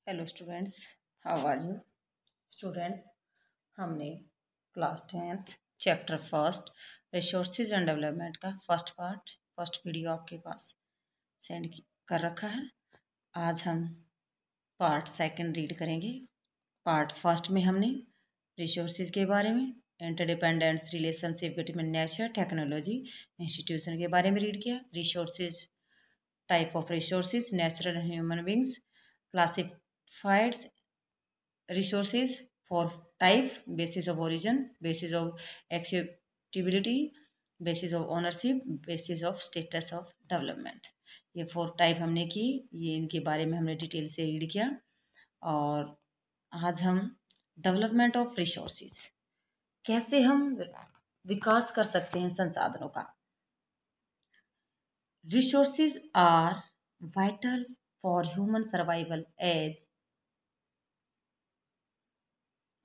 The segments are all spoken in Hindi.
Hello students, how are you students. हमने class 10th chapter first resources and development का फर्स्ट वीडियो आपके पास सेंड कर रखा है। आज हम पार्ट सेकंड रीड करेंगे। पार्ट फर्स्ट में हमने रिसोर्सेज के बारे में, interdependence relationship between nature technology institution के बारे में रीड किया। Resources, type of resources, natural and human beings, classified resources for type, basis of origin, basis of acceptability, basis of ownership, basis of status of development। ये 4 टाइप हमने की, ये इनके बारे में हमने डिटेल से रीड किया। और आज हम डेवलपमेंट ऑफ रिसोर्सेज, कैसे हम विकास कर सकते हैं संसाधनों का। Resources are vital for human survival as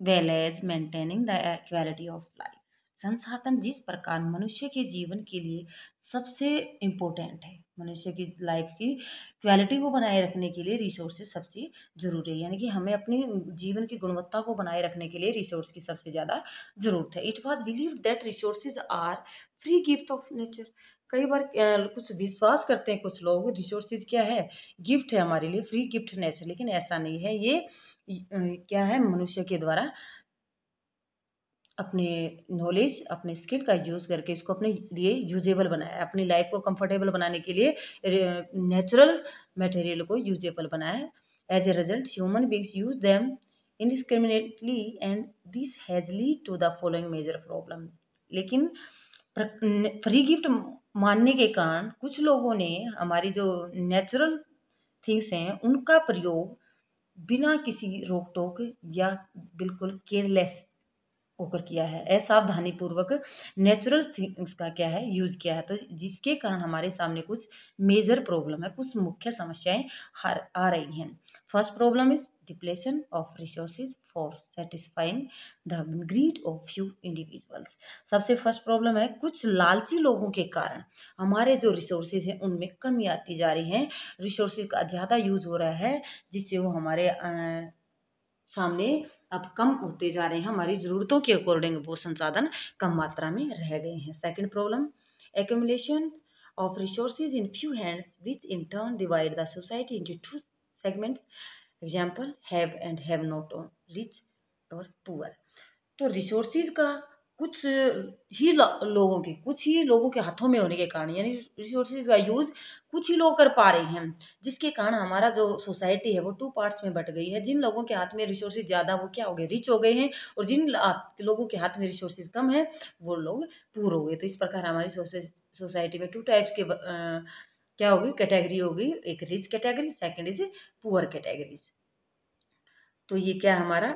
well as maintaining the quality of life. संसाधन जिस प्रकार मनुष्य के जीवन के लिए सबसे इम्पोर्टेंट है, मनुष्य की लाइफ की क्वालिटी को बनाए रखने के लिए रिसोर्सेज सबसे जरूरी है। यानी कि हमें अपनी जीवन की गुणवत्ता को बनाए रखने के लिए रिसोर्स की सबसे ज़्यादा ज़रूरत है। It was believe that resources are free gift of nature. कई बार कुछ विश्वास करते हैं कुछ लोग, रिसोर्सेज क्या है, गिफ्ट है हमारे लिए, फ्री गिफ्ट नेचर। लेकिन ऐसा नहीं है। ये क्या है, मनुष्य के द्वारा अपने नॉलेज, अपने स्किल का यूज़ करके इसको अपने लिए यूजेबल बनाया, अपनी लाइफ को कंफर्टेबल बनाने के लिए नेचुरल मटेरियल को यूजेबल बनाया। As a result human beings use them indiscriminately and this has lead to the following major problem. लेकिन फ्री गिफ्ट मानने के कारण कुछ लोगों ने हमारी जो नेचुरल थिंग्स हैं उनका प्रयोग बिना किसी रोक टोक या बिल्कुल केयरलेस होकर किया है, असावधानी पूर्वक नेचुरल थिंग्स का क्या है यूज किया है। तो जिसके कारण हमारे सामने कुछ मेजर प्रॉब्लम है, कुछ मुख्य समस्याएं आ रही हैं। First problem is depletion of resources for satisfying the greed of few individuals. सबसे फर्स्ट प्रॉब्लम है कुछ लालची लोगों के कारण हमारे जो रिसोर्सेज हैं उनमें कमी आती जा रही है। रिसोर्सेज का ज़्यादा यूज हो रहा है जिससे वो हमारे सामने अब कम होते जा रहे हैं। हमारी ज़रूरतों के अकॉर्डिंग वो संसाधन कम मात्रा में रह गए हैं। Second problem, accumulation of resources in few hands which in turn divide the society into two segments. Example, have and have not, rich और पुअर। तो रिसोर्सेज का कुछ ही लोगों के हाथों में होने के कारण, यानी रिसोर्सेज का यूज कुछ ही लोग कर पा रहे हैं, जिसके कारण हमारा जो सोसाइटी है वो 2 पार्ट्स में बट गई है। जिन लोगों के हाथ में रिसोर्सेज ज़्यादा वो क्या हो गए, रिच हो गए हैं, और जिन लोगों के हाथ में रिसोर्सेज कम है वो लोग पुअर हो गए। तो इस प्रकार हमारी सोसाइटी में 2 टाइप्स के क्या होगी, कैटेगरी होगी, एक rich category, second is poor categories. तो ये क्या हमारा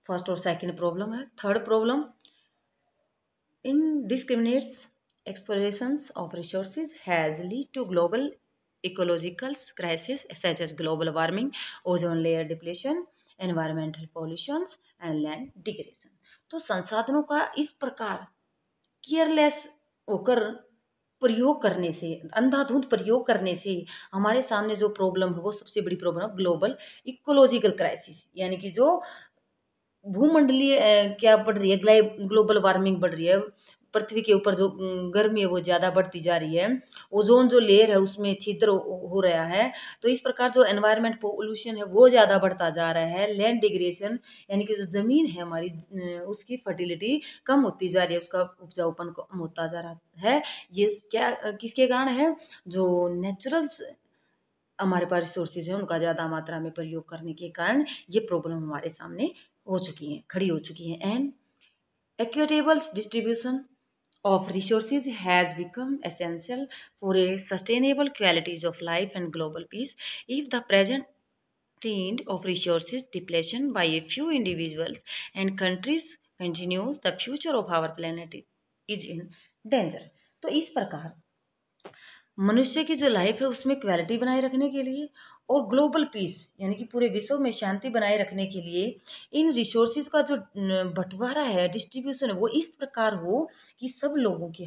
फर्स्ट और सेकंड प्रॉब्लम है। Third problem, indiscriminate explorations of resources has led to global ecological crises such as global warming, ozone layer depletion, environmental pollutions and land degradation। तो संसाधनों का इस प्रकार केयरलेस होकर प्रयोग करने से, अंधाधुंध प्रयोग करने से हमारे सामने जो प्रॉब्लम है वो सबसे बड़ी प्रॉब्लम है ग्लोबल इकोलॉजिकल क्राइसिस। यानी कि जो भूमंडलीय क्या बढ़ रही है, ग्लोबल वार्मिंग बढ़ रही है, पृथ्वी के ऊपर जो गर्मी है वो ज़्यादा बढ़ती जा रही है, ओजोन जो लेयर है उसमें छिद्र हो रहा है। तो इस प्रकार जो एनवायरनमेंट पोल्यूशन है वो ज़्यादा बढ़ता जा रहा है। लैंड डिग्रेडेशन, यानी कि जो ज़मीन है हमारी उसकी फर्टिलिटी कम होती जा रही है, उसका उपजाऊपन कम होता जा रहा है। ये क्या किसके कारण है, जो नेचुरल हमारे पास रिसोर्सेज है उनका ज़्यादा मात्रा में प्रयोग करने के कारण ये प्रॉब्लम हमारे सामने हो चुकी हैं, खड़ी हो चुकी हैं। And equitable distribution of resources has become essential for a sustainable qualities of life and global peace. If the present trend of resources depletion by a few individuals and countries continues, the future of our planet is in danger। तो इस प्रकार मनुष्य की जो लाइफ है उसमें क्वालिटी बनाए रखने के लिए और ग्लोबल पीस, यानी कि पूरे विश्व में शांति बनाए रखने के लिए इन रिसोर्सेज का जो बंटवारा है, डिस्ट्रीब्यूशन है, वो इस प्रकार हो कि सब लोगों के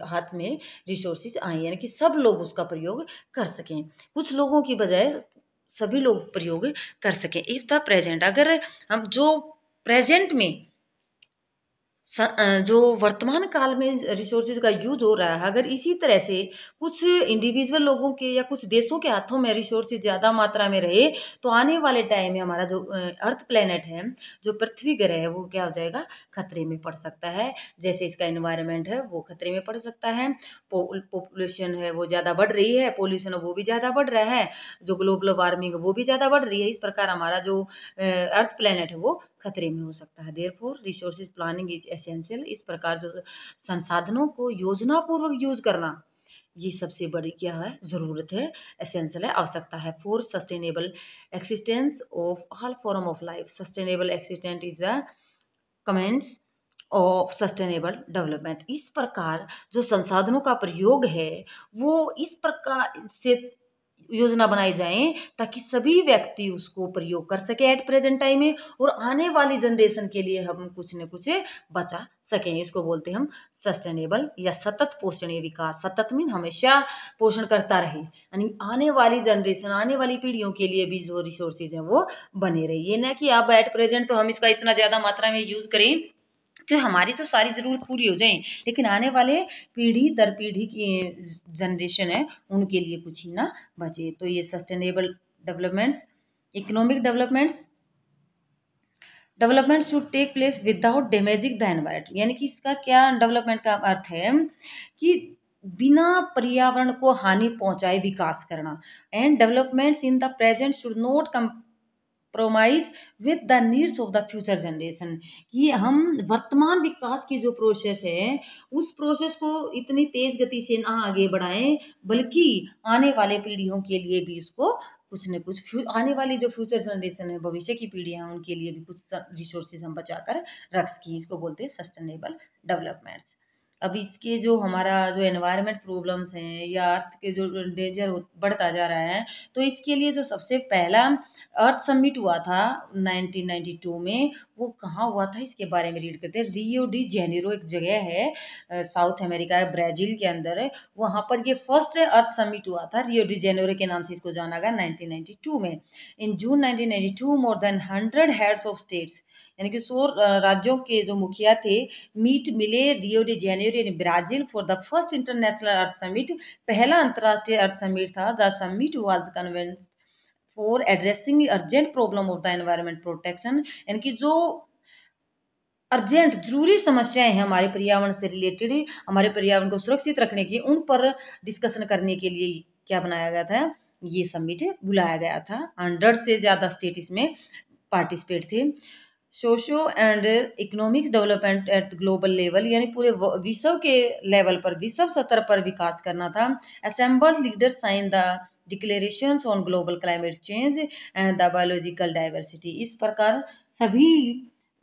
हाथ में रिसोर्सेज आए, यानी कि सब लोग उसका प्रयोग कर सकें। कुछ लोगों की बजाय सभी लोग प्रयोग कर सकें। इफ द प्रेजेंट, अगर हम जो प्रेजेंट में जो वर्तमान काल में रिसोर्सेज का यूज हो रहा है, अगर इसी तरह से कुछ इंडिविजुअल लोगों के या कुछ देशों के हाथों में रिसोर्सेज ज़्यादा मात्रा में रहे, तो आने वाले टाइम में हमारा जो अर्थ प्लेनेट है, जो पृथ्वी ग्रह है, वो क्या हो जाएगा, खतरे में पड़ सकता है। जैसे इसका एनवायरनमेंट है वो खतरे में पड़ सकता है, पॉपुलेशन है वो ज़्यादा बढ़ रही है, पोल्यूशन वो भी ज़्यादा बढ़ रहा है, जो ग्लोबल वार्मिंग वो भी ज़्यादा बढ़ रही है। इस प्रकार हमारा जो अर्थ प्लेनेट है वो खतरे में हो सकता है। Therefore resources planning is essential. इस प्रकार जो संसाधनों को योजना पूर्वक यूज करना, ये सबसे बड़ी क्या है, ज़रूरत है, एसेंशियल है, आवश्यकता है for sustainable existence of all form of life. Sustainable existent is the comments of sustainable development. इस प्रकार जो संसाधनों का प्रयोग है वो इस प्रकार से योजना बनाई जाए ताकि सभी व्यक्ति उसको प्रयोग कर सके एट प्रेजेंट टाइम में, और आने वाली जनरेशन के लिए हम कुछ न कुछ बचा सकें। इसको बोलते हैं हम सस्टेनेबल या सतत पोषणीय विकास। सतत मीन हमेशा पोषण करता रहे, यानी आने वाली जनरेशन, आने वाली पीढ़ियों के लिए भी जो रिसोर्सेज हैं वो बने रहे। ये ना कि अब एट प्रेजेंट तो हम इसका इतना ज़्यादा मात्रा में यूज़ करें कि हमारी तो सारी ज़रूरत पूरी हो जाए, लेकिन आने वाले पीढ़ी दर पीढ़ी की जनरेशन है उनके लिए कुछ ही ना बचे। तो ये sustainable developments, economic development should take place without damaging the environment. यानी कि इसका क्या डेवलपमेंट का अर्थ है कि बिना पर्यावरण को हानि पहुंचाए विकास करना। And developments in the present should not compromise with the needs of the future generation. कि हम वर्तमान विकास की जो प्रोसेस है उस प्रोसेस को इतनी तेज गति से ना आगे बढ़ाएं, बल्कि आने वाले पीढ़ियों के लिए भी इसको कुछ न कुछ आने वाली जो फ्यूचर जनरेशन है, भविष्य की पीढ़ियां, उनके लिए भी कुछ रिसोर्सेज हम बचाकर रख सकें। इसको बोलते हैं सस्टेनेबल डेवलपमेंट्स। अब इसके जो हमारा जो एनवायरनमेंट प्रॉब्लम्स हैं या अर्थ के जो डेंजर बढ़ता जा रहा है, तो इसके लिए जो सबसे पहला अर्थ समिट हुआ था 1992 में, वो कहाँ हुआ था इसके बारे में रीड करते हैं। रियो डी जेनेरो एक जगह है साउथ अमेरिका है, ब्राज़ील के अंदर है, वहाँ पर ये फर्स्ट अर्थ समिट हुआ था। रियो डी जेनेरो के नाम से इसको जाना गया 1992 में। इन जून 1992 more than 100 heads of states, यानी कि 100 राज्यों के जो मुखिया थे, मीट मिले Rio de Janeiro in Brazil for the first international earth summit. पहला अंतर्राष्ट्रीय अर्थ समिट था। The summit was convened for addressing urgent problem of the environment protection, यानी कि जो अर्जेंट जरूरी समस्याएं हैं हमारे पर्यावरण से रिलेटेड, हमारे पर्यावरण को सुरक्षित रखने की, उन पर डिस्कशन करने के लिए क्या बनाया गया था, ये समिट बुलाया गया था। 100 से ज़्यादा स्टेट इसमें पार्टिसिपेट थे। Socio and economic development at global level, यानी पूरे विश्व के लेवल पर, विश्व स्तर पर विकास करना था। Assembled leader sign the declarations on global climate change and the biological diversity. इस प्रकार सभी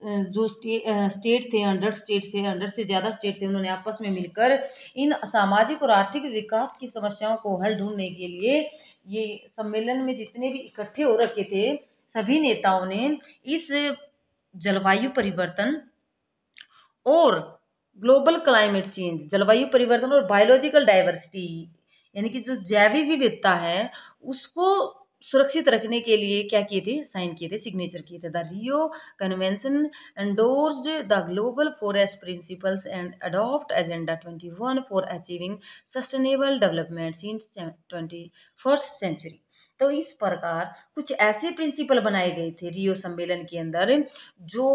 जो स्टेट थे, 100 स्टेट से, 100 से ज़्यादा स्टेट थे, उन्होंने आपस में मिलकर इन सामाजिक और आर्थिक विकास की समस्याओं को हल ढूंढने के लिए, ये सम्मेलन में जितने भी इकट्ठे हो रखे थे सभी नेताओं ने इस जलवायु परिवर्तन और ग्लोबल क्लाइमेट चेंज, जलवायु परिवर्तन और बायोलॉजिकल डाइवर्सिटी, यानी कि जो जैविक विविधता है उसको सुरक्षित रखने के लिए क्या किए थे, साइन किए थे, सिग्नेचर किए थे। The Rio convention endorsed the global forest principles and adopt agenda 21 for achieving sustainable development in 21st century. तो इस प्रकार कुछ ऐसे प्रिंसिपल बनाए गए थे रियो सम्मेलन के अंदर, जो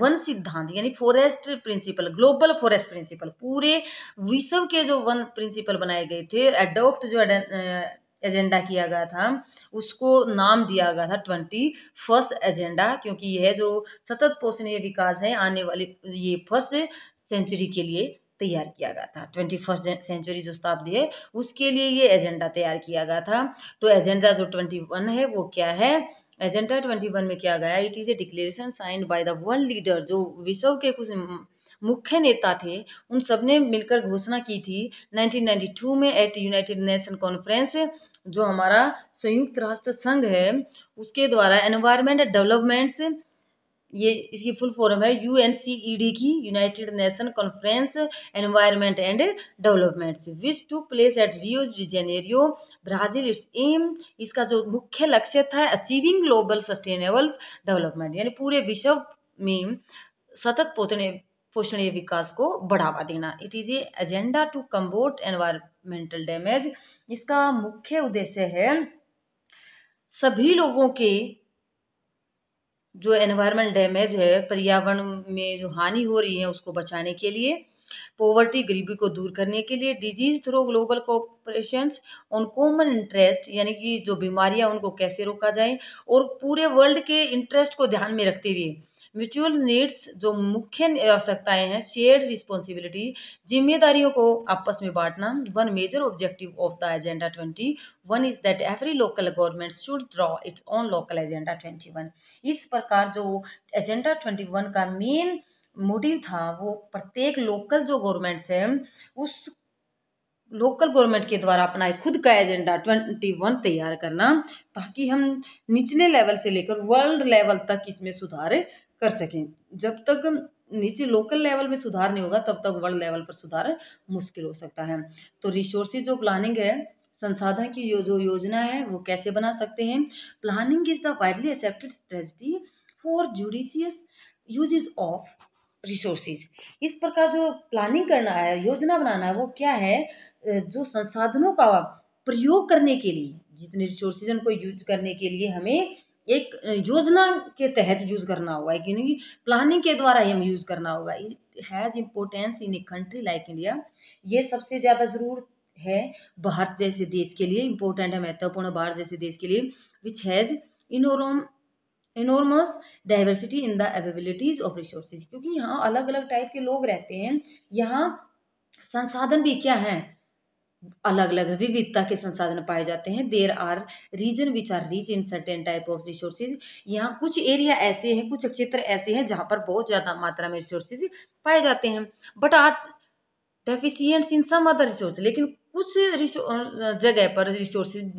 वन सिद्धांत यानी forest principle, global forest principle, पूरे विश्व के जो वन प्रिंसिपल बनाए गए थे, अडॉप्ट जो एजेंडा किया गया था, उसको नाम दिया गया था 21st एजेंडा, क्योंकि यह जो सतत पोषणीय विकास है आने वाली ये फर्स्ट सेंचुरी के लिए तैयार किया गया था। 21st सेंचुरी जो शताब्दी है उसके लिए ये एजेंडा तैयार किया गया था। तो एजेंडा जो 21 है वो क्या है, एजेंडा 21 में क्या गया, it is a declaration signed by the world leader. जो विश्व के कुछ मुख्य नेता थे उन सब ने मिलकर घोषणा की थी 1992 में एट यूनाइटेड नेशन कॉन्फ्रेंस, जो हमारा संयुक्त राष्ट्र संघ है उसके द्वारा एनवायरमेंट डेवलपमेंट्स ये इसकी फुल फॉर्म है UNCED की, United Nation conference environment and development, which to place at Rio de Janeiro, Brazil. It's aim, इसका जो मुख्य लक्ष्य था, अचीविंग ग्लोबल सस्टेनेबल डेवलपमेंट, यानी पूरे विश्व में सतत पोषणीय विकास को बढ़ावा देना। It is a agenda to combat environmental damage, इसका मुख्य उद्देश्य है सभी लोगों के जो एनवायरमेंट डैमेज है, पर्यावरण में जो हानि हो रही है उसको बचाने के लिए, पॉवर्टी गरीबी को दूर करने के लिए, disease through global cooperation on common interest, यानी कि जो बीमारियां उनको कैसे रोका जाए, और पूरे वर्ल्ड के इंटरेस्ट को ध्यान में रखते हुए म्यूचुअल नीड्स, जो मुख्य आवश्यकताएं हैं, शेयर्ड रिस्पॉन्सिबिलिटी, जिम्मेदारियों को आपस में बांटना। One major objective of the agenda 21 is that every local government should draw its own local agenda 21। इस प्रकार जो एजेंडा 21 का मेन मोटिव था, वो प्रत्येक लोकल जो गवर्नमेंट्स है उस लोकल गवर्नमेंट के द्वारा अपना खुद का एजेंडा 21 तैयार करना, ताकि हम निचले लेवल से लेकर वर्ल्ड लेवल तक इसमें सुधार कर सकें। जब तक नीचे लोकल लेवल में सुधार नहीं होगा तब तक वर्ल्ड लेवल पर सुधार मुश्किल हो सकता है। तो रिसोर्सेज जो प्लानिंग है, संसाधन की जो योजना है वो कैसे बना सकते हैं। Planning is the widely accepted strategy for judicious usages of resources. इस प्रकार जो प्लानिंग करना है, योजना बनाना है, वो क्या है, जो संसाधनों का प्रयोग करने के लिए, जितने रिसोर्सेज उनको यूज करने के लिए हमें एक योजना के तहत यूज करना होगा, यानी प्लानिंग के द्वारा ही हम यूज करना होगा। It has importance in a country like India, ये सबसे ज़्यादा जरूर है भारत जैसे देश के लिए, इम्पोर्टेंट है, महत्वपूर्ण भारत जैसे देश के लिए, which has enormous diversity in the availabilities of resources, क्योंकि यहाँ अलग अलग टाइप के लोग रहते हैं, यहाँ संसाधन भी क्या हैं, अलग अलग विविधता के संसाधन पाए जाते हैं। There are region which are rich in certain type of resources, यहाँ कुछ एरिया ऐसे हैं, कुछ क्षेत्र ऐसे हैं जहाँ पर बहुत ज़्यादा मात्रा में रिसोर्सेज पाए जाते हैं, but are deficients in some other resource, लेकिन कुछ जगह पर रिसोर्सेज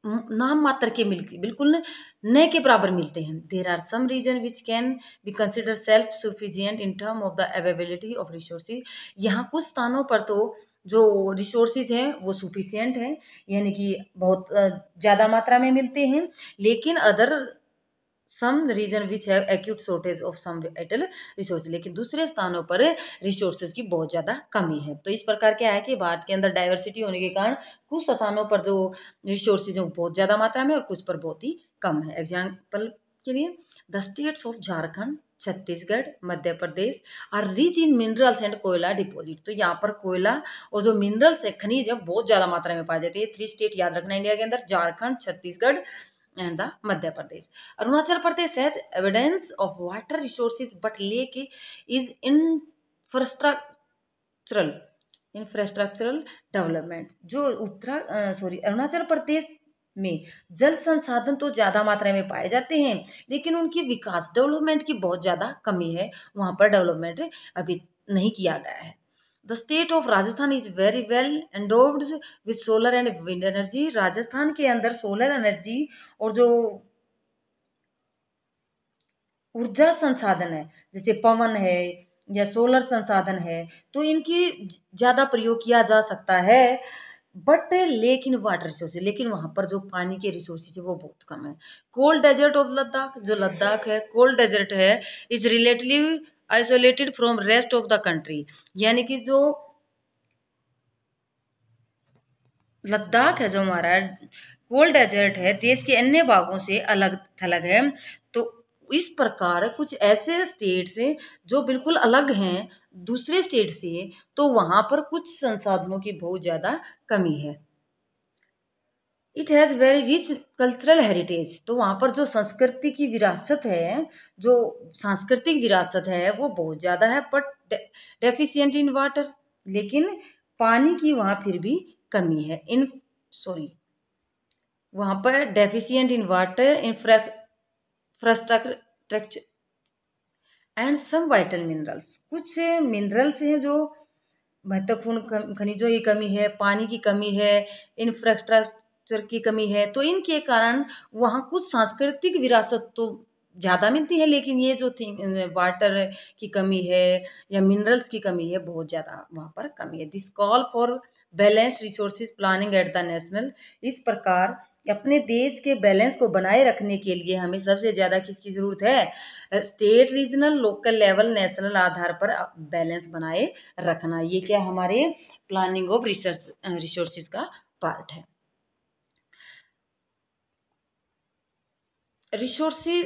नाम मात्र के मिलते, बिल्कुल न के बराबर मिलते हैं। There are some region which can be consider self sufficient in term of the availability of resources, यहाँ कुछ स्थानों पर तो जो रिसोर्सेज हैं वो सफिशिएंट हैं, यानी कि बहुत ज़्यादा मात्रा में मिलते हैं, लेकिन other some region which have acute shortage of some vital resource, लेकिन दूसरे स्थानों पर रिसोर्सेज की बहुत ज़्यादा कमी है। तो इस प्रकार क्या है कि भारत के अंदर डाइवर्सिटी होने के कारण कुछ स्थानों पर जो रिसोर्सेज हैं वो बहुत ज़्यादा मात्रा में और कुछ पर बहुत ही कम है। एग्जाम्पल के लिए the states of Jharkhand, Chhattisgarh, Madhya Pradesh are rich in minerals and कोयला डिपॉजिट, तो यहाँ पर कोयला और जो मिनरल्स है, खनिज है, बहुत ज़्यादा मात्रा में पाए जाते हैं। 3 स्टेट याद रखना इंडिया के अंदर, Jharkhand, Chhattisgarh and the Madhya Pradesh. Arunachal Pradesh has evidence of water resources but lack is infrastructural development. जो अरुणाचल प्रदेश में जल संसाधन तो ज़्यादा मात्रा में पाए जाते हैं, लेकिन उनकी विकास डेवलपमेंट की बहुत ज़्यादा कमी है, वहाँ पर डेवलपमेंट अभी नहीं किया गया है। The state of Rajasthan is very well endowed with solar and wind energy. Rajasthan के अंदर सोलर एनर्जी और जो ऊर्जा संसाधन है, जैसे पवन है या सोलर संसाधन है, तो इनकी ज़्यादा प्रयोग किया जा सकता है, बट लेकिन वाटर रिसोर्सेज, लेकिन वहाँ पर जो पानी के रिसोर्सेज है वो बहुत कम है। कोल्ड डेजर्ट ऑफ लद्दाख, जो लद्दाख है कोल्ड डेजर्ट है, is relatively isolated from rest of the country, यानी कि जो लद्दाख है जो हमारा कोल्ड डेजर्ट है, देश के अन्य भागों से अलग थलग है। तो इस प्रकार कुछ ऐसे स्टेट्स हैं जो बिल्कुल अलग हैं दूसरे स्टेट से, तो वहाँ पर कुछ संसाधनों की बहुत ज़्यादा कमी है। It has very rich cultural heritage, तो वहाँ पर जो संस्कृति की विरासत है, जो सांस्कृतिक विरासत है वो बहुत ज़्यादा है, बट डेफिशिएंट इन वाटर, लेकिन पानी की वहाँ फिर भी कमी है। वहाँ पर deficient in water, infrastructure and some vital minerals, कुछ मिनरल्स हैं जो महत्वपूर्ण खनिजों की कमी है, पानी की कमी है, इंफ्रास्ट्रक्चर की कमी है, तो इनके कारण वहाँ कुछ सांस्कृतिक विरासत तो ज़्यादा मिलती है, लेकिन ये जो वाटर की कमी है या मिनरल्स की कमी है बहुत ज़्यादा वहाँ पर कमी है। This call for balance resources planning at the national. इस प्रकार अपने देश के बैलेंस को बनाए रखने के लिए हमें सबसे ज़्यादा किसकी ज़रूरत है? State, regional, local level, national आधार पर बैलेंस बनाए रखना। ये क्या हमारे प्लानिंग ऑफ रिसोर्सेज का पार्ट है। Resources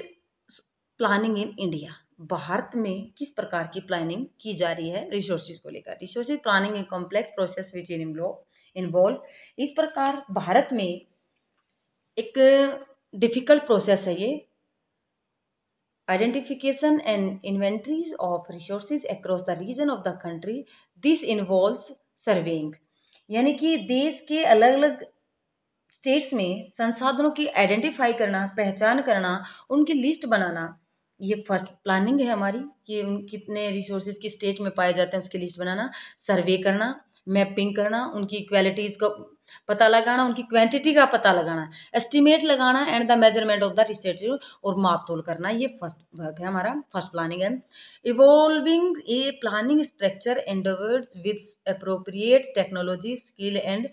planning in India, Bharat में किस प्रकार की प्लानिंग की जा रही है रिसोर्सेज को लेकर? Resources planning a complex process which involve, इस प्रकार भारत में एक डिफिकल्ट प्रोसेस है ये। Identification and inventories of resources across the region of the country, this involves surveying, यानी कि देश के अलग अलग स्टेट्स में संसाधनों की आइडेंटिफाई करना, पहचान करना, उनकी लिस्ट बनाना, ये फर्स्ट प्लानिंग है हमारी कि कितने रिसोर्सेज किस स्टेट में पाए जाते हैं उसकी लिस्ट बनाना। सर्वे करना, मैपिंग करना, उनकी क्वालिटीज़ का पता लगाना, उनकी क्वांटिटी का पता लगाना, एस्टिमेट लगाना and the measurement of the research और माप तोल करना, ये फर्स्ट वर्क है हमारा, फर्स्ट प्लानिंग है। Evolving a planning structure endeavours with appropriate technology, skill and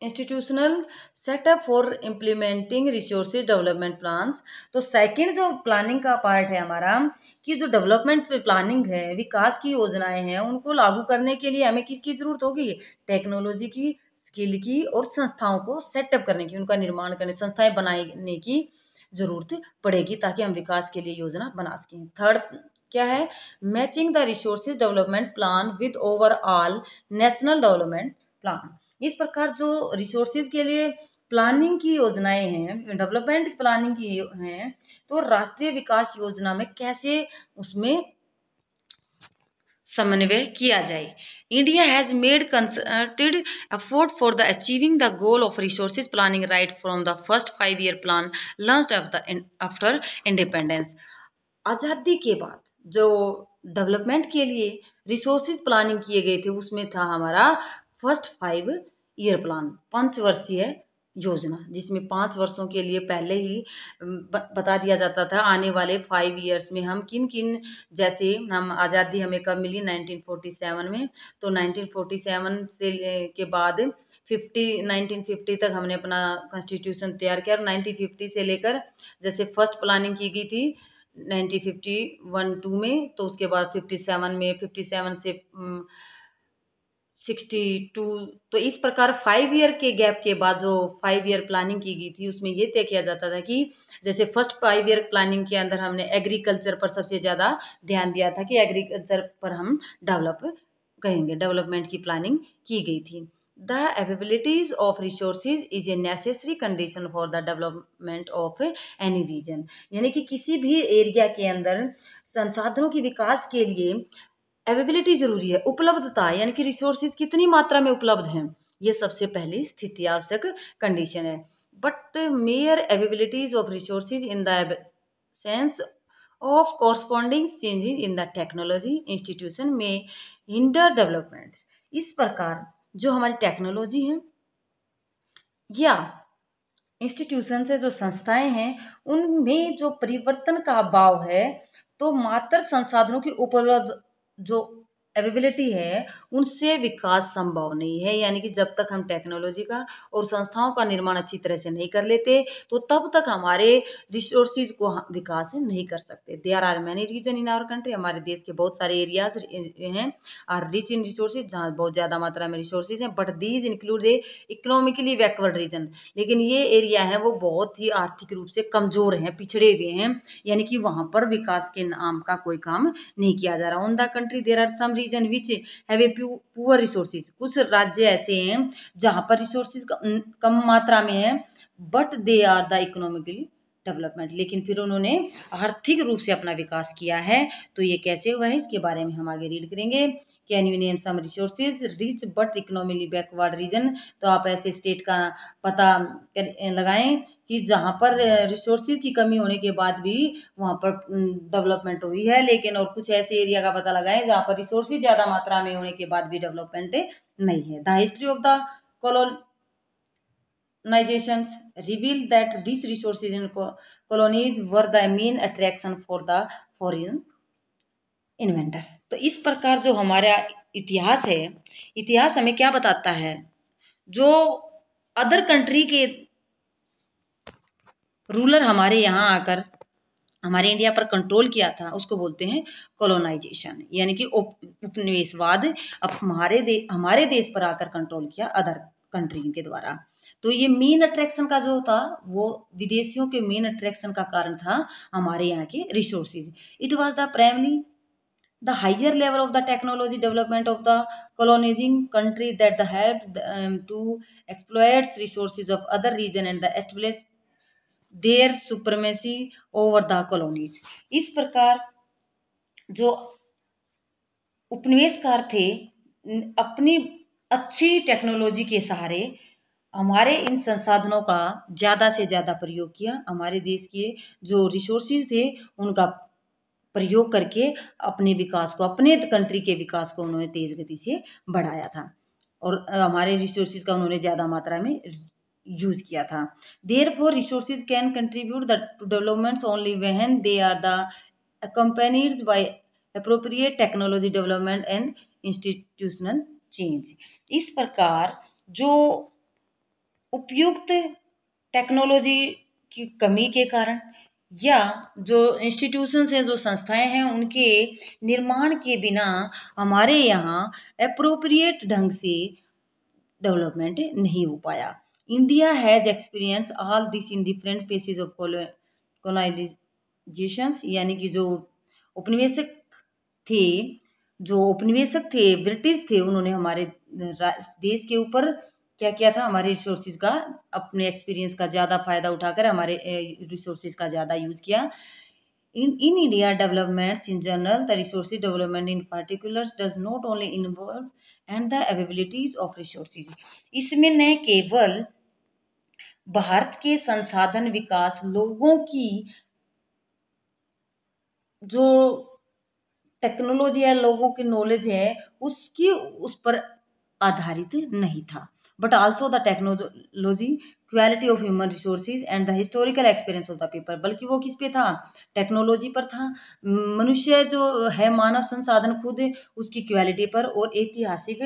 institutional setup for implementing resources development plans. तो सेकंड जो प्लानिंग का पार्ट है हमारा कि जो डेवलपमेंट प्लानिंग है, विकास की योजनाएं हैं, उनको लागू करने के लिए हमें किसकी ज़रूरत होगी? टेक्नोलॉजी की, स्किल की और संस्थाओं को सेटअप करने की, उनका निर्माण करने, संस्थाएं बनाने की ज़रूरत पड़ेगी ताकि हम विकास के लिए योजना बना सकें। थर्ड क्या है? Matching the resources development plan with overall national development plan. इस प्रकार जो रिसोर्सेज के लिए प्लानिंग की योजनाएं हैं, डेवलपमेंट प्लानिंग की हैं, तो राष्ट्रीय विकास योजना में कैसे उसमें समन्वय किया जाए। India has made concerted effort for the achieving the goal of resources planning right from the first 5 year plan launched after independence. आज़ादी के बाद जो डेवलपमेंट के लिए रिसोर्सेज प्लानिंग किए गए थे उसमें था हमारा फर्स्ट 5 ईयर प्लान, 5 वर्षीय योजना, जिसमें 5 वर्षों के लिए पहले ही बता दिया जाता था आने वाले 5 ईयर्स में हम किन किन, जैसे हम आज़ादी हमें कब मिली? 1947 में। तो 1947 से के बाद 1950 तक हमने अपना कॉन्स्टिट्यूशन तैयार किया और 1950 से लेकर जैसे फर्स्ट प्लानिंग की गई थी 1951-2 में, तो उसके बाद 57 में, 57 से 62, तो इस प्रकार 5 ईयर के गैप के बाद जो 5 ईयर प्लानिंग की गई थी उसमें ये तय किया जाता था कि जैसे फर्स्ट 5 ईयर प्लानिंग के अंदर हमने एग्रीकल्चर पर सबसे ज़्यादा ध्यान दिया था कि एग्रीकल्चर पर हम डेवलप करेंगे, डेवलपमेंट की प्लानिंग की गई थी। The availabilities of resources is a necessary condition for the development of any region, यानी कि किसी भी एरिया के अंदर संसाधनों के विकास के लिए अवेबिलिटी जरूरी है, उपलब्धता, यानी कि रिसोर्सेज कितनी मात्रा में उपलब्ध हैं, ये सबसे पहली स्थिति आवश्यक कंडीशन है। But mayor availabilities of resources in the sense of corresponding changes in the technology institution में हिंडर डेवलपमेंट। इस प्रकार जो हमारी टेक्नोलॉजी है या इंस्टीट्यूशन से जो संस्थाएं हैं उनमें जो परिवर्तन का अभाव है, तो मात्र संसाधनों की उपलब्ध जो अवेबिलिटी है उनसे विकास संभव नहीं है, यानी कि जब तक हम टेक्नोलॉजी का और संस्थाओं का निर्माण अच्छी तरह से नहीं कर लेते तो तब तक हमारे रिसोर्सेज को विकास नहीं कर सकते। There are many region in our country, हमारे देश के बहुत सारे एरियाज हैं आर रिच इन रिसोर्सेज, जहाँ बहुत ज़्यादा मात्रा में रिसोर्सेज हैं, but these include A economically backward reason, लेकिन ये एरिया है वो बहुत ही आर्थिक रूप से कमज़ोर हैं, पिछड़े हुए हैं, यानी कि वहाँ पर विकास के नाम का कोई काम नहीं किया जा रहा। On the country there are some region which have a poor resources, कुछ राज्य ऐसे हैं जहाँ पर रिसोर्सेज कम मात्रा में है, but they are the economically development, लेकिन फिर उन्होंने आर्थिक रूप से अपना विकास किया है। तो ये कैसे हुआ है इसके बारे में हम आगे रीड करेंगे। Can you name some resources rich but economically backward region, तो आप ऐसे स्टेट का पता लगाएं कि जहाँ पर रिसोर्सेज की कमी होने के बाद भी वहाँ पर डेवलपमेंट हुई है, लेकिन और कुछ ऐसे एरिया का पता लगाएं जहाँ पर रिसोर्सेज ज़्यादा मात्रा में होने के बाद भी डेवलपमेंट नहीं है। The history of the colonizations revealed that rich resources in colonies were the main attraction for the foreign inventor. तो इस प्रकार जो हमारा इतिहास है, इतिहास हमें क्या बताता है, जो अदर कंट्री के रूलर हमारे यहाँ आकर हमारे इंडिया पर कंट्रोल किया था, उसको बोलते हैं कॉलोनाइजेशन, यानी कि उपनिवेशवाद अब हमारे देश पर आकर कंट्रोल किया अदर कंट्री के द्वारा। तो ये मेन अट्रैक्शन का जो था, वो विदेशियों के मेन अट्रैक्शन का कारण था हमारे यहाँ के resources. It was the primary the higher level of the technology development of the colonizing country that helped to exploit resources of other region and establish their supremacy over the colonies। इस प्रकार जो उपनिवेशकार थे अपनी अच्छी टेक्नोलॉजी के सहारे हमारे इन संसाधनों का ज़्यादा से ज़्यादा प्रयोग किया, हमारे देश के जो रिसोर्सेज थे उनका प्रयोग करके अपने विकास को, अपने कंट्री के विकास को उन्होंने तेज गति से बढ़ाया था और हमारे रिसोर्सेज का उन्होंने ज़्यादा मात्रा में यूज किया था। Therefore resources can contribute the to developments only when they are the accompanied by appropriate technology development and institutional change। इस प्रकार जो उपयुक्त टेक्नोलॉजी की कमी के कारण या जो इंस्टीट्यूशंस हैं, जो संस्थाएं हैं, उनके निर्माण के बिना हमारे यहाँ अप्रोप्रिएट ढंग से डेवलपमेंट नहीं हो पाया। India has experience all this in different phases of colonisations, यानी कि जो उपनिवेशक थे ब्रिटिश थे, उन्होंने हमारे देश के ऊपर क्या किया था, हमारे रिसोर्सेज का अपने एक्सपीरियंस का ज़्यादा फायदा उठाकर हमारे रिसोर्सेज का ज़्यादा यूज किया। In India, developments in general, the resources development in particular does not only involve and the availabilities of resources। इसमें न केवल भारत के संसाधन विकास, लोगों की जो टेक्नोलॉजी है, लोगों की नॉलेज है, उस पर आधारित नहीं था, but also the technology, quality of human resources and the historical experience of the people. बल्कि वो किस पे था, टेक्नोलॉजी पर था। मनुष्य जो है, मानव संसाधन खुद उसकी क्वालिटी पर और ऐतिहासिक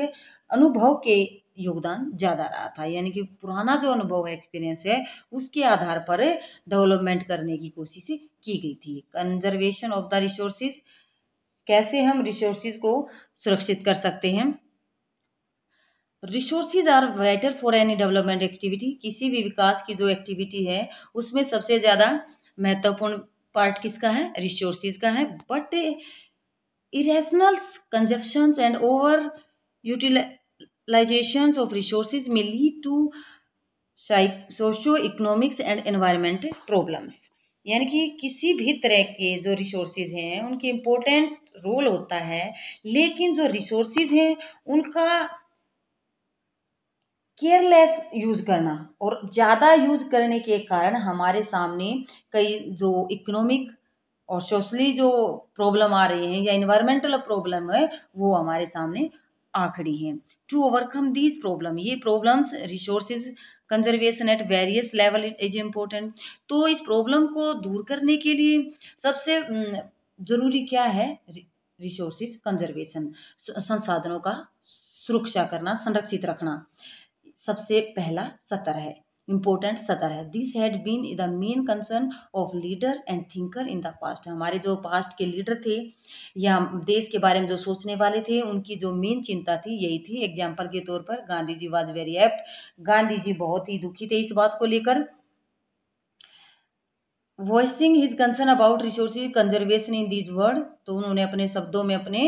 अनुभव के योगदान ज़्यादा रहा था, यानी कि पुराना जो अनुभव है, एक्सपीरियंस है, उसके आधार पर डेवलपमेंट करने की कोशिश की गई थी। कंजर्वेशन ऑफ द रिसोर्सेज, कैसे हम रिसोर्सेज को सुरक्षित कर सकते हैं। Resources are vital for any development activity, किसी भी विकास की जो एक्टिविटी है उसमें सबसे ज़्यादा महत्वपूर्ण पार्ट किसका है, रिसोर्सेज का है। But irrational consumptions and over utilisations of resources में lead to socio economics and environmental problems, यानी कि किसी भी तरह के जो रिसोर्सेज हैं उनके इम्पोर्टेंट रोल होता है, लेकिन जो रिसोर्सेज हैं उनका केयरलेस यूज करना और ज़्यादा यूज करने के कारण हमारे सामने कई जो इकोनॉमिक और सोशली जो प्रॉब्लम आ रही हैं या इन्वायरमेंटल प्रॉब्लम है, वो हमारे सामने आ खड़ी हैं। टू ओवरकम दीज प्रॉब्लम, ये problems resources conservation at various level is important. तो इस प्रॉब्लम को दूर करने के लिए सबसे ज़रूरी क्या है, रिसोर्सेज कंजर्वेशन, संसाधनों का सुरक्षा करना, संरक्षित रखना। सबसे पहला सतर है, इम्पोर्टेंट सतर है। This had been the main concern of leader and thinker in the past, हमारे जो पास्ट के लीडर थे या देश के बारे में जो सोचने वाले थे, उनकी जो मेन चिंता थी यही थी। एग्जाम्पल के तौर पर Gandhi ji was very apt, Gandhi ji बहुत ही दुखी थे इस बात को लेकर। Voicing his concern about resources conservation in these word, तो उन्होंने अपने शब्दों में अपने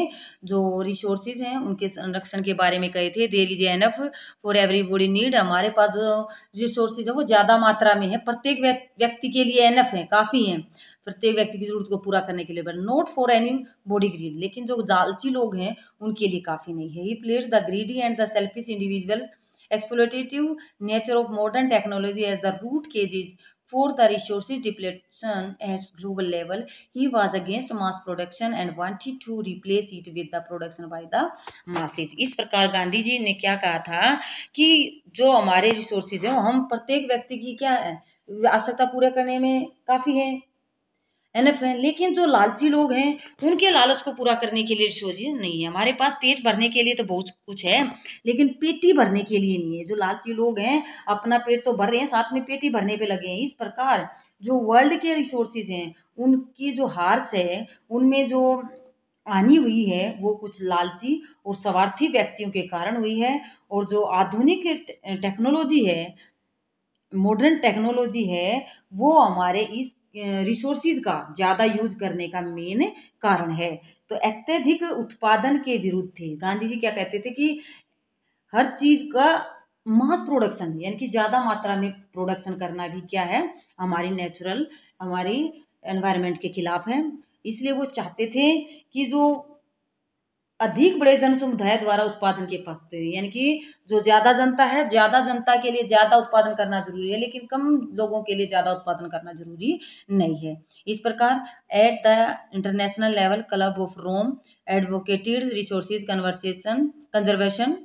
जो रिसोर्सेज हैं उनके संरक्षण के बारे में कहे थे। There is enough for everybody need, हमारे पास जो रिसोर्सेज है वो ज़्यादा मात्रा में है, प्रत्येक व्यक्ति के लिए एनफ है, काफ़ी हैं प्रत्येक व्यक्ति की जरूरत को पूरा करने के लिए, but not for anybody greed, लेकिन जो लालची लोग हैं उनके लिए काफ़ी नहीं है। He place the greedy and the selfish individual exploitative nature of modern technology as the root causes for the resources depletion at global level. He was against mass production and wanted to replace it with the production by the masses. इस प्रकार गांधी जी ने क्या कहा था कि जो हमारे रिसोर्सेज हैं वो हम प्रत्येक व्यक्ति की क्या है आवश्यकता पूरा करने में काफ़ी है एनफ है, लेकिन जो लालची लोग हैं उनके लालच को पूरा करने के लिए रिसोर्सेज नहीं है। हमारे पास पेट भरने के लिए तो बहुत कुछ है, लेकिन पेट ही भरने के लिए नहीं है। जो लालची लोग हैं अपना पेट तो भर रहे हैं, साथ में पेट ही भरने पे लगे हैं। इस प्रकार जो वर्ल्ड के रिसोर्सेज हैं उनकी जो हार्स है उनमें जो हानि हुई है वो कुछ लालची और स्वार्थी व्यक्तियों के कारण हुई है। और जो आधुनिक टेक्नोलॉजी है, मॉडर्न टेक्नोलॉजी है, वो हमारे इस रिसोर्सेज का ज़्यादा यूज करने का मेन कारण है। तो अत्यधिक उत्पादन के विरुद्ध थे। गांधी जी क्या कहते थे कि हर चीज़ का मास प्रोडक्शन यानी कि ज़्यादा मात्रा में प्रोडक्शन करना भी क्या है हमारी नेचुरल हमारी एनवायरनमेंट के खिलाफ है। इसलिए वो चाहते थे कि जो अधिक बड़े जन समुदाय द्वारा उत्पादन के पक्ष यानी कि जो ज़्यादा जनता है, ज़्यादा जनता के लिए ज़्यादा उत्पादन करना जरूरी है, लेकिन कम लोगों के लिए ज़्यादा उत्पादन करना जरूरी नहीं है। इस प्रकार at the international level Club of Rome advocated resources conservation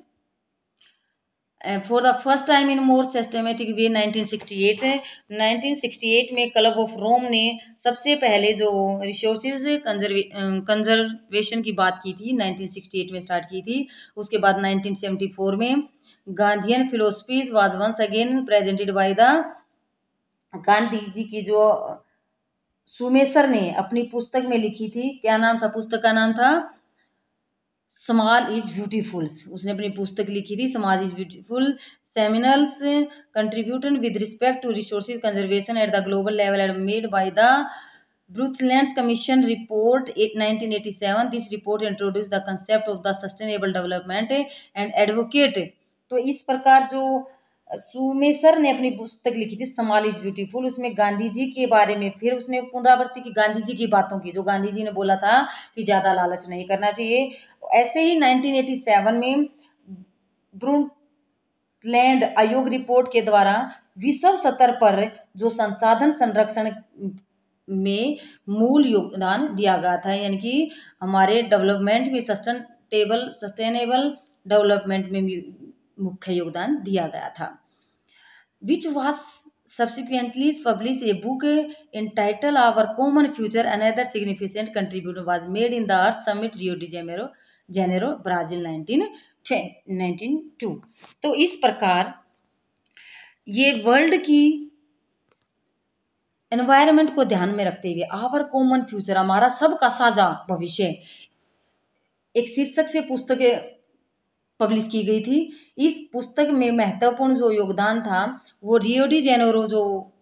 for the first time in more systematic way 1968 में क्लब ऑफ रोम ने सबसे पहले जो रिसोर्सेज कंजर्वेशन की बात की थी 1968 में स्टार्ट की थी। उसके बाद 1974 में Gandhian philosophies was once again presented by the Gandhi ji की जो सुमेसर ने अपनी पुस्तक में लिखी थी। क्या नाम था पुस्तक का? नाम था समाज इज ब्यूटीफुल। उसने अपनी पुस्तक लिखी थी समाज is beautiful seminals contribution with respect to resources conservation at the global level and made by the Brundtland commission report 1987। This report introduce the concept of the sustainable development and advocate. तो इस प्रकार जो सुमेसर ने अपनी पुस्तक लिखी थी समाज इज ब्यूटीफुल, उसमें गांधी जी के बारे में फिर उसने पुनरावृत्ति की गांधी जी की बातों की, जो गांधी जी ने बोला था कि ज़्यादा लालच नहीं करना चाहिए। ऐसे ही 1987 में ब्रूटलैंड आयोग रिपोर्ट के द्वारा विश्व स्तर पर जो संसाधन संरक्षण में मूल योगदान दिया गया था, यानी कि हमारे डेवलपमेंट में सस्टेनेबल डेवलपमेंट में भी मुख्य योगदान दिया गया था। Which was subsequently published a book entitled Our Common Future. Another significant contribution was made in the Earth Summit Rio de Janeiro, Brazil 1992। तो इस प्रकार ये वर्ल्ड की एनवायरनमेंट को ध्यान में रखते हुए आवर कॉमन फ्यूचर हमारा सबका साझा भविष्य एक शीर्षक से पुस्तक पब्लिश की गई थी। इस पुस्तक में महत्वपूर्ण जो योगदान था वो रियो डी जेनेरो जो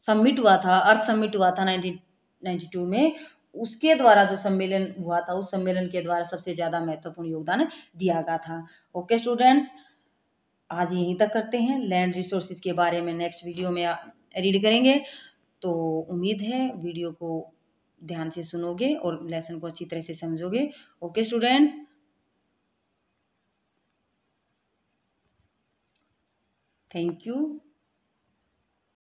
समिट हुआ था, अर्थ समिट हुआ था 1992 में, उसके द्वारा जो सम्मेलन हुआ था उस सम्मेलन के द्वारा सबसे ज़्यादा महत्वपूर्ण योगदान दिया गया था। ओके स्टूडेंट्स, आज यहीं तक करते हैं। लैंड रिसोर्सेज के बारे में नेक्स्ट वीडियो में रीड करेंगे। तो उम्मीद है वीडियो को ध्यान से सुनोगे और लेसन को अच्छी तरह से समझोगे। Okay students, thank you.